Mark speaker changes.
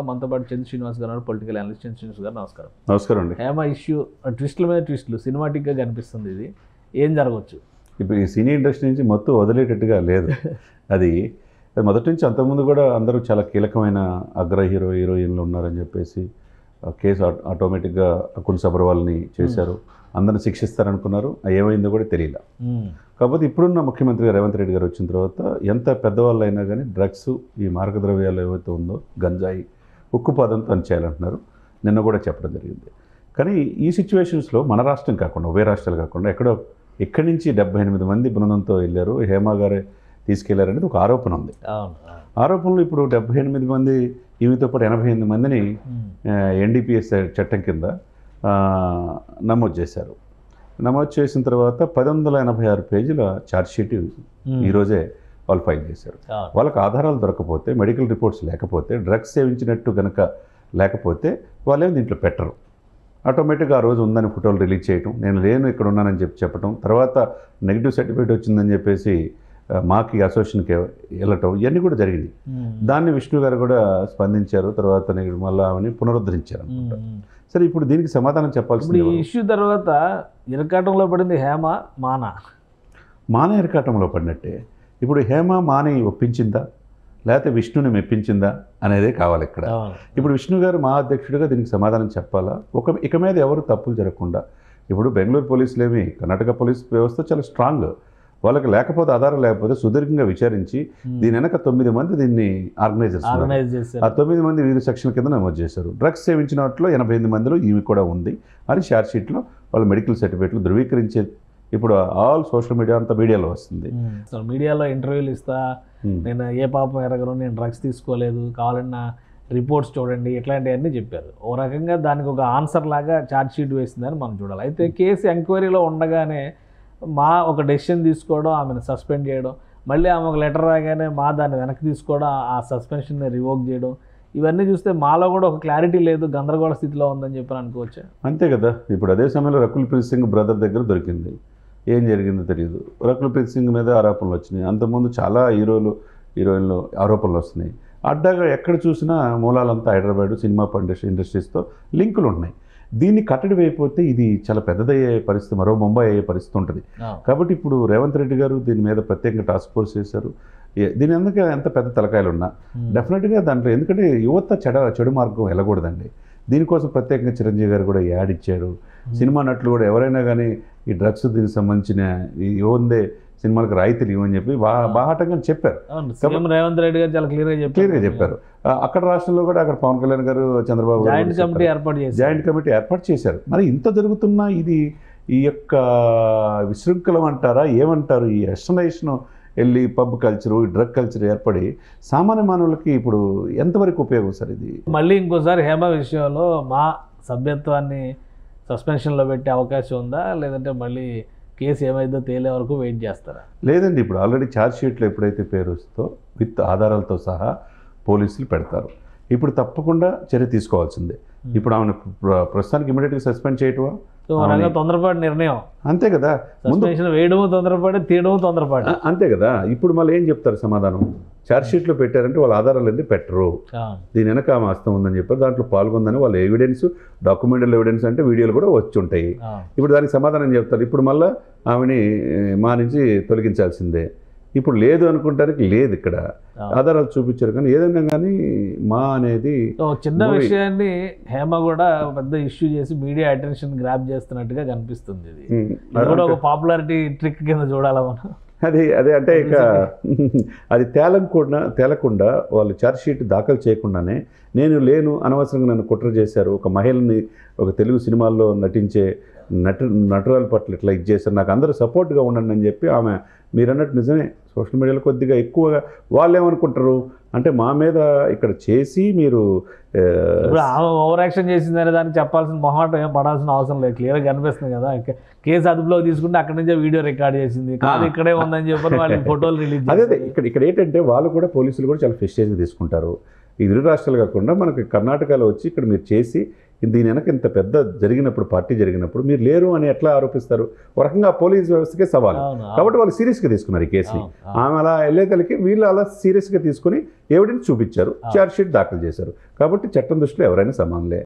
Speaker 1: మనతో పాటు చంద్ర శ్రీనివాస్ గారు పొలిటికల్ అనలిస్ట్ చంద్ర శ్రీనివాస్ గారు నమస్కారం.
Speaker 2: నమస్కారం అండి.
Speaker 1: హేమ ఇష్యూ ట్విస్టుల మీద ట్విస్టులు సినిమాటిక్గా కనిపిస్తుంది. ఇది ఏం జరగవచ్చు?
Speaker 2: ఇప్పుడు ఈ సినీ ఇండస్ట్రీ నుంచి మొత్తం వదిలేటట్టుగా లేదు. అది మొదటి నుంచి అంతకుముందు కూడా అందరూ చాలా కీలకమైన అగ్ర హీరోయిన్లు ఉన్నారని చెప్పేసి కేసు ఆటోమేటిక్గా అకున్ సబర్వాల్ని చేశారు. అందరిని శిక్షిస్తారనుకున్నారు. ఏమైందో కూడా తెలియలే. కాకపోతే ఇప్పుడున్న ముఖ్యమంత్రి రేవంత్ రెడ్డి గారు వచ్చిన తర్వాత ఎంత పెద్దవాళ్ళు అయినా కానీ డ్రగ్స్, ఈ మార్గద్రవ్యాలు ఏవైతే ఉందో గంజాయి, ఉక్కుపాదంతో పనిచేయాలంటున్నారు. నిన్న కూడా చెప్పడం జరిగింది. కానీ ఈ సిచ్యువేషన్స్లో మన రాష్ట్రం కాకుండా ఉభయ రాష్ట్రాలు కాకుండా ఇక్కడి నుంచి 78 మంది బృందంతో వెళ్ళారు, హేమ గారే తీసుకెళ్లారనేది ఒక ఆరోపణ ఉంది. ఆరోపణలు ఇప్పుడు 78 మంది, ఈమెతో పాటు 88 మందిని ఎన్డీపీఎస్ చట్టం కింద నమోదు చేశారు. నమోదు చేసిన తర్వాత 1186 పేజీల ఛార్జ్షీట్ ఈరోజే వాళ్ళు ఫైల్ చేశారు. వాళ్ళకి ఆధారాలు దొరకకపోతే, మెడికల్ రిపోర్ట్స్ లేకపోతే, డ్రగ్స్ సేవించినట్టు కనుక లేకపోతే వాళ్ళేం దీంట్లో పెట్టరు. ఆటోమేటిక్గా ఆ రోజు ఉందని ఫోటోలు రిలీజ్ చేయటం, నేను లేను ఇక్కడ ఉన్నానని చెప్పడం, తర్వాత నెగిటివ్ సర్టిఫికేట్ వచ్చిందని చెప్పేసి మాకి అసోసియేషన్కి వెళ్ళటం, ఇవన్నీ కూడా జరిగింది. దాన్ని విష్ణు గారు కూడా స్పందించారు. తర్వాత మళ్ళీ ఆమెని పునరుద్ధరించారు అనుకుంటా. సరే, ఇప్పుడు దీనికి సమాధానం చెప్పాల్సింది.
Speaker 1: ఈ ఇష్యూ తర్వాత ఇరకాటంలో పడింది హేమ, మాన
Speaker 2: ఇరకాటంలో పడినట్టే. ఇప్పుడు హేమ మాని ఒప్పించిందా లేకపోతే విష్ణుని మెప్పించిందా అనేదే కావాలి ఇక్కడ. ఇప్పుడు విష్ణు గారు మా అధ్యక్షుడిగా దీనికి సమాధానం చెప్పాలా? ఇక మీద ఎవరు తప్పులు జరగకుండా. ఇప్పుడు బెంగళూరు పోలీసులు ఏమి, కర్ణాటక పోలీస్ వ్యవస్థ చాలా స్ట్రాంగ్. వాళ్ళకి లేకపోతే ఆధారం లేకపోతే సుదీర్ఘంగా విచారించి దీని వెనక 9 మంది దీన్ని ఆర్గనైజర్స్, ఆ 9 మంది వివిధ సెక్షన్ల కింద నమోదు చేశారు. డ్రగ్స్ సేవించిన వాటిలో 88 మందిలో ఈమె కూడా ఉంది అని ఛార్జ్షీట్లో వాళ్ళు మెడికల్ సర్టిఫికేట్లు ధృవీకరించే. ఇప్పుడు ఆల్ సోషల్ మీడియా అంతా మీడియాలో వస్తుంది.
Speaker 1: మీడియాలో ఇంటర్వ్యూలు ఇస్తా, నేను ఏ పాపం ఎరగను, నేను డ్రగ్స్ తీసుకోలేదు, కావాలన్న రిపోర్ట్స్ చూడండి, ఇట్లాంటివన్నీ చెప్పారు. ఓ రకంగా దానికి ఒక ఆన్సర్ లాగా ఛార్జ్షీట్ వేసిందని మనం చూడాలి. అయితే కేసు ఎంక్వైరీలో ఉండగానే ఒక డెసిషన్ తీసుకోవడం, ఆమెను సస్పెండ్ చేయడం, మళ్ళీ ఆమె ఒక లెటర్ రాగానే దాన్ని వెనక్కి తీసుకోవడం, ఆ సస్పెన్షన్ని రివోక్ చేయడం, ఇవన్నీ చూస్తే మాలో కూడా ఒక క్లారిటీ లేదు, గందరగోళ స్థితిలో ఉందని చెప్పి అనుకోవచ్చు.
Speaker 2: అంతే కదా. ఇప్పుడు అదే సమయంలో రకుల్ ప్రీత్ సింగ్ బ్రదర్ దగ్గర దొరికింది. ఏం జరిగిందో తెలియదు. రకుల్ ప్రీత్ సింగ్ మీద ఆరోపణలు వచ్చినాయి. అంతకుముందు చాలా హీరోయిన్లు ఆరోపణలు వస్తున్నాయి. అడ్డాగా ఎక్కడ చూసినా మూలాలంతా హైదరాబాద్ సినిమా ఇండస్ట్రీస్తో లింకులు ఉన్నాయి. దీన్ని కట్టడి అయిపోతే ఇది చాలా పెద్దదయ్యే పరిస్థితి, మరో ముంబై అయ్యే పరిస్థితి ఉంటుంది. కాబట్టి ఇప్పుడు రేవంత్ రెడ్డి గారు దీని మీద ప్రత్యేకంగా టాస్క్ ఫోర్స్ చేశారు. దీని ఎందుకు ఎంత పెద్ద తలకాయలు ఉన్నా డెఫినెట్గా దాంట్లో, ఎందుకంటే యువత చెడు మార్గం వెళ్ళకూడదండి. దీనికోసం ప్రత్యేకంగా చిరంజీవి గారు కూడా యాడ్ ఇచ్చారు. సినిమా నటులు కూడా ఎవరైనా కానీ ఈ డ్రగ్స్ దీనికి సంబంధించిన ఇవ్వందే సినిమాలకు రాయితీలు ఇవ్వని చెప్పి బాహాటంగా చెప్పారు.
Speaker 1: రేవంత్ రెడ్డి గారు చాలా క్లియర్గా చెప్పారు.
Speaker 2: అక్కడ రాష్ట్రంలో కూడా అక్కడ పవన్ కళ్యాణ్ గారు, చంద్రబాబు గారు జాయింట్ కమిటీ ఏర్పాటు చేశారు. మరి ఇంత జరుగుతున్నా ఇది ఈ యొక్క విశృంఖలం అంటారా, ఏమంటారు? ఈ వెస్టర్నైజేషన్ వెళ్ళి పబ్ కల్చరు, డ్రగ్ కల్చర్ ఏర్పడి సామాన్య మానవులకి ఇప్పుడు ఎంతవరకు ఉపయోగం సార్ ఇది?
Speaker 1: మళ్ళీ ఇంకోసారి హేమ విషయంలో మా సభ్యత్వాన్ని సస్పెన్షన్లో పెట్టే అవకాశం ఉందా, లేదంటే మళ్ళీ కేసు ఏమైందో తేలే వరకు వెయిట్ చేస్తారా?
Speaker 2: లేదండి, ఇప్పుడు ఆల్రెడీ ఛార్జ్షీట్లో ఎప్పుడైతే పేరు వస్తుందో విత్ ఆధారాలతో సహా పోలీసులు పెడతారు. ఇప్పుడు తప్పకుండా చర్య తీసుకోవాల్సిందే. ఇప్పుడు ఆమెను ప్రస్తుతానికి ఇమీడియట్గా సస్పెండ్ చేయటమా?
Speaker 1: తొందరపాటు నిర్ణయం.
Speaker 2: అంతే కదా,
Speaker 1: ముందు వేయడము తొందరపాటు, తీయడము తొందరపాటు.
Speaker 2: అంతే కదా. ఇప్పుడు మళ్ళీ ఏం చెప్తారు సమాధానం? ఛార్జ్షీట్లో పెట్టారంటే వాళ్ళ ఆధారాలు ఎందుకు పెట్టరు? దీని వెనక ఆమె హస్తం ఉందని చెప్పారు, దాంట్లో పాల్గొందని వాళ్ళ ఎవిడెన్స్, డాక్యుమెంటల్ ఎవిడెన్స్ అంటే వీడియోలు కూడా వచ్చి ఉంటాయి. ఇప్పుడు దానికి సమాధానం చెప్తారు. ఇప్పుడు మళ్ళీ ఆమెని మా నుంచి తొలగించాల్సిందే. ఇప్పుడు లేదు అనుకుంటానికి లేదు, ఇక్కడ ఆధారాలు చూపించారు. కానీ ఏదైనా కానీ మా అనేది
Speaker 1: చిన్న విషయాన్ని హేమ కూడా పెద్ద ఇష్యూ చేసి మీడియా అటెన్షన్ గ్రాప్ చేస్తున్నట్టుగా కనిపిస్తుంది. ఇది కూడా ఒక పాపులారిటీ ట్రిక్ కింద చూడాలా మనం.
Speaker 2: అదే అంటే ఇక అది తేలకుండా వాళ్ళు ఛార్జ్షీట్ దాఖలు చేయకుండానే నేను లేను, అనవసరంగా నన్ను కుట్ర చేశారు, ఒక మహిళని ఒక తెలుగు సినిమాల్లో నటించే నటురాల పట్ల ఇట్లా చేశారు, నాకు అందరూ సపోర్ట్గా ఉండండి అని చెప్పి ఆమె, మీరు అన్నట్టు నిజమే, సోషల్ మీడియాలో కొద్దిగా ఎక్కువగా వాళ్ళు ఏమనుకుంటారు అంటే మా మీద ఇక్కడ చేసి మీరు
Speaker 1: ఓవర్ యాక్షన్ చేసిందనే దాన్ని చెప్పాల్సిన మొహాటం ఏం పడాల్సిన అవసరం లేదు, క్లియర్గా కనిపిస్తుంది కదా. కేసు అదుపులోకి తీసుకుంటే అక్కడి నుంచే వీడియో రికార్డ్ చేసింది, కాదు ఇక్కడే ఉందని చెప్పి వాళ్ళ ఫోటోలు రిలీజ్.
Speaker 2: అదే ఇక్కడ ఏంటంటే వాళ్ళు కూడా, పోలీసులు కూడా చాలా ప్రెస్టేజ్గా తీసుకుంటారు. ఈ ఇరు రాష్ట్రాలు కాకుండా మనకి కర్ణాటకలో వచ్చి ఇక్కడ మీరు చేసి దీని వెనక ఇంత పెద్ద జరిగినప్పుడు, పార్టీ జరిగినప్పుడు మీరు లేరు అని ఎట్లా ఆరోపిస్తారు? ఒక రకంగా పోలీస్ వ్యవస్థకే సవాల్. కాబట్టి వాళ్ళు సీరియస్గా తీసుకున్నారు ఈ కేసుని. ఆమె అలా వెళ్ళేతలకి వీళ్ళు అలా సీరియస్గా తీసుకుని ఎవిడెన్స్ చూపించారు, ఛార్జ్షీట్ దాఖలు చేశారు. కాబట్టి చట్టం దృష్టిలో ఎవరైనా సమానులే.